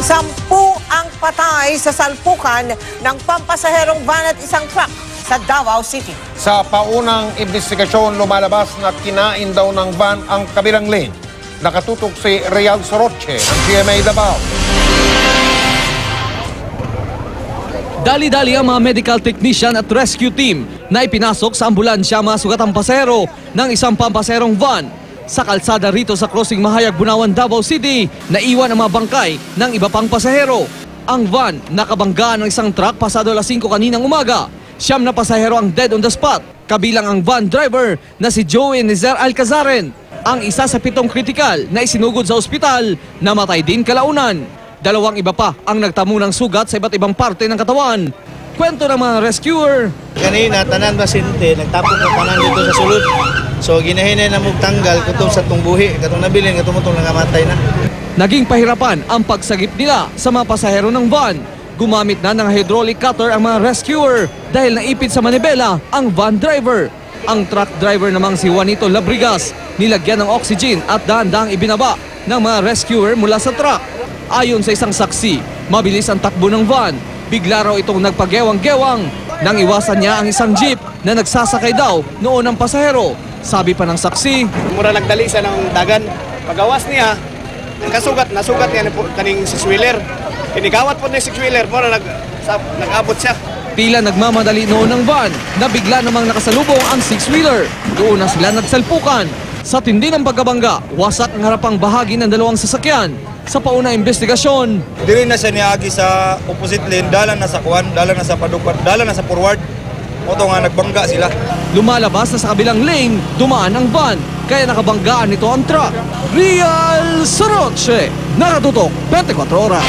10 ang patay sa salpukan ng pampasaherong van at isang truck sa Davao City. Sa paunang investigasyon, lumalabas na kinain daw ng van ang kabilang lane. Nakatutok si Real Soroche ng GMA Davao. Dali-dali ang mga medical technician at rescue team na ipinasok sa ambulansya mga sugatang pasahero ng isang pampasaherong van. Sa kalsada rito sa crossing Mahayag, Bunawan, Davao City, naiwan ang mga bangkay ng iba pang pasahero. Ang van nakabanggaan ng isang truck pasado alas 5 kaninang umaga. 9 na pasahero ang dead on the spot, kabilang ang van driver na si Joey Nizer Alcazaren. Ang isa sa 7 kritikal na isinugod sa ospital, namatay din kalaunan. 2 iba pa ang nagtamo ng sugat sa iba't ibang parte ng katawan. Kwento ng mga rescuer. Kanina, tanan pasyente, nagtapon ng tanan dito sa sulod. So, ginahinay na magtanggal katong sa tungbuhi, katong nabilin, katong mutong nangamatay na. Naging pahirapan ang pagsagip nila sa mga pasahero ng van. Gumamit na ng hydraulic cutter ang mga rescuer dahil naipit sa manibela ang van driver. Ang truck driver namang si Juanito Labrigas, nilagyan ng oxygen at dahan-dahang ibinaba ng mga rescuer mula sa truck. Ayon sa isang saksi, mabilis ang takbo ng van. Bigla raw itong nagpagewang-gewang nang iwasan niya ang isang jeep na nagsasakay daw noon ng pasahero. Sabi pa ng saksi, Mura nagdali sa ng dagan. Pagawas niya, nasugat niya kaning six-wheeler. Inikawat po na yung six-wheeler, mura nag-abot siya. tila nagmamadali noon ng van na bigla namang nakasalubong ang six-wheeler. Doon na sila nagsalpukan. Sa tindi ng pagkabangga, wasak ang harapang bahagi ng 2 sasakyan. Sa pauna investigasyon, dili na siya niagi sa opposite lane, dalan na sa kuwan, dalan na sa padukat, dalan na sa forward. Moto nga nagbangga sila. Lumalabas na sa kabilang lane, dumaan ang van, kaya nakabanggaan nito ang truck. Real Soroche, nakatutok 24 oras.